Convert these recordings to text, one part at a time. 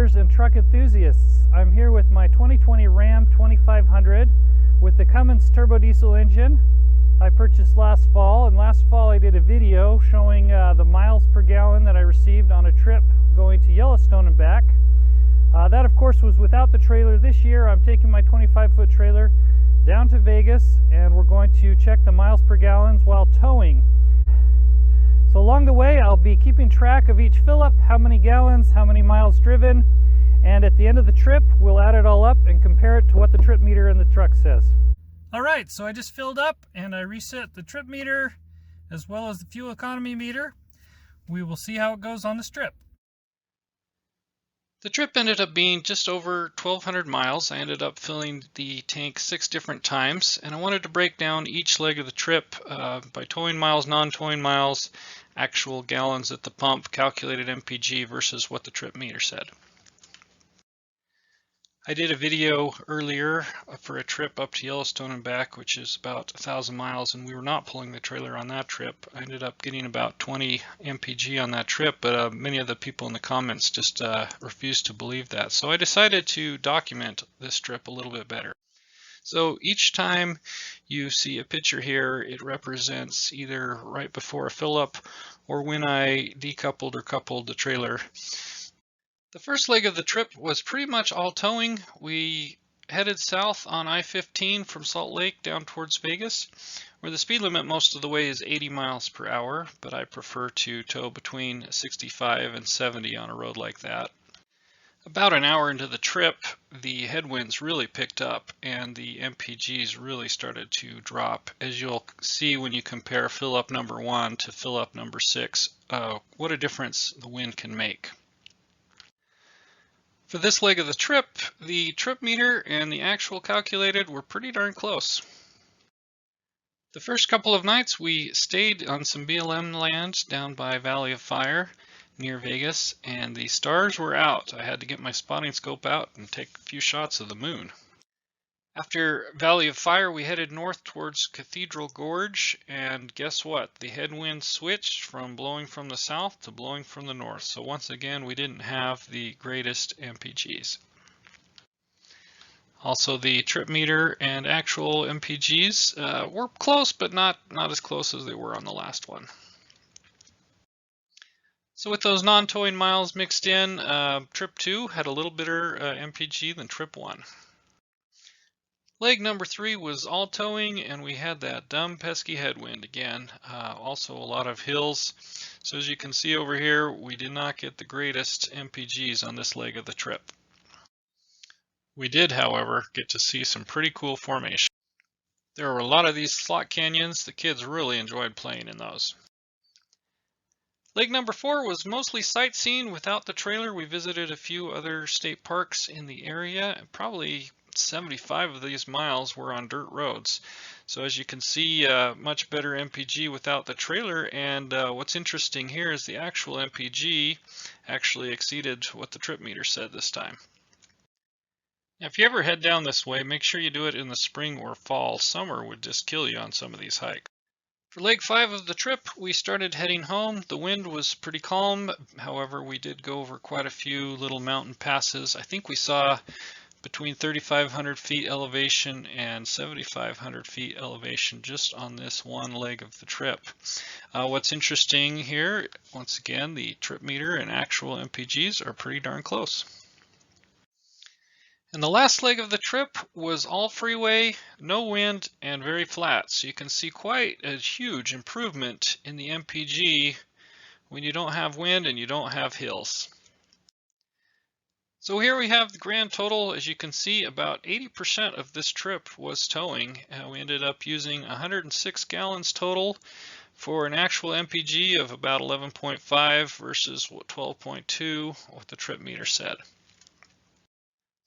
trailers and truck enthusiasts. I'm here with my 2020 Ram 2500 with the Cummins turbo diesel engine I purchased last fall, and last fall I did a video showing the miles per gallon that I received on a trip going to Yellowstone and back. That of course was without the trailer. This year I'm taking my 25-foot trailer down to Vegas and we're going to check the miles per gallons while towing. So along the way I'll be keeping track of each fill up, how many gallons, how many miles driven, and at the end of the trip we'll add it all up and compare it to what the trip meter in the truck says. Alright, so I just filled up and I reset the trip meter as well as the fuel economy meter. We will see how it goes on this trip. The trip ended up being just over 1,200 miles. I ended up filling the tank 6 different times, and I wanted to break down each leg of the trip by towing miles, non-towing miles, actual gallons at the pump, calculated MPG versus what the trip meter said. I did a video earlier for a trip up to Yellowstone and back, which is about 1,000 miles, and we were not pulling the trailer on that trip. I ended up getting about 20 MPG on that trip, but many of the people in the comments just refused to believe that. So I decided to document this trip a little bit better. So each time you see a picture here, it represents either right before a fill up or when I decoupled or coupled the trailer. The first leg of the trip was pretty much all towing. We headed south on I-15 from Salt Lake down towards Vegas, where the speed limit most of the way is 80 miles per hour, but I prefer to tow between 65 and 70 on a road like that. About an hour into the trip, the headwinds really picked up and the MPGs really started to drop. As you'll see when you compare fill up number 1 to fill up number 6, what a difference the wind can make. For this leg of the trip meter and the actual calculated were pretty darn close. The first couple of nights we stayed on some BLM land down by Valley of Fire near Vegas, and the stars were out. I had to get my spotting scope out and take a few shots of the moon. After Valley of Fire, we headed north towards Cathedral Gorge, and guess what? The headwind switched from blowing from the south to blowing from the north. So once again, we didn't have the greatest MPGs. Also, the trip meter and actual MPGs were close, but not as close as they were on the last one. So with those non-towing miles mixed in, trip 2 had a little better MPG than trip 1. Leg number 3 was all towing, and we had that dumb pesky headwind again. Also a lot of hills. So as you can see over here, we did not get the greatest MPGs on this leg of the trip. We did, however, get to see some pretty cool formation. There were a lot of these slot canyons. The kids really enjoyed playing in those. Leg number 4 was mostly sightseeing without the trailer. We visited a few other state parks in the area, and probably 75 of these miles were on dirt roads. So as you can see, much better MPG without the trailer, and what's interesting here is the actual MPG actually exceeded what the trip meter said this time. Now, if you ever head down this way, make sure you do it in the spring or fall. Summer would just kill you on some of these hikes. For leg 5 of the trip, we started heading home. The wind was pretty calm. However, we did go over quite a few little mountain passes. I think we saw between 3,500 feet elevation and 7,500 feet elevation just on this one leg of the trip. What's interesting here, once again, the trip meter and actual MPGs are pretty darn close. And the last leg of the trip was all freeway, no wind, and very flat. So you can see quite a huge improvement in the MPG when you don't have wind and you don't have hills. So here we have the grand total. As you can see, about 80% of this trip was towing. We ended up using 106 gallons total for an actual MPG of about 11.5 versus 12.2, what the trip meter said.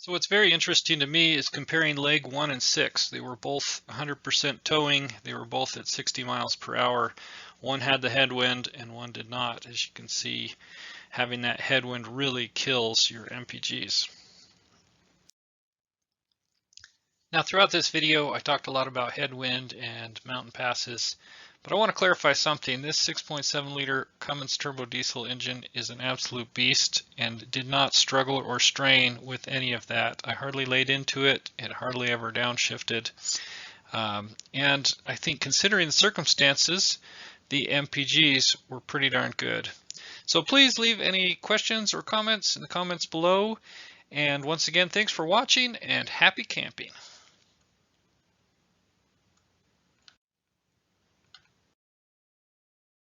So what's very interesting to me is comparing leg 1 and 6. They were both 100% towing. They were both at 60 miles per hour. One had the headwind and one did not. As you can see, having that headwind really kills your MPGs. Now throughout this video, I talked a lot about headwind and mountain passes, but I want to clarify something. This 6.7 liter Cummins turbo diesel engine is an absolute beast and did not struggle or strain with any of that. I hardly laid into it. It hardly ever downshifted. And I think considering the circumstances, the MPGs were pretty darn good. So please leave any questions or comments in the comments below. And once again, thanks for watching and happy camping.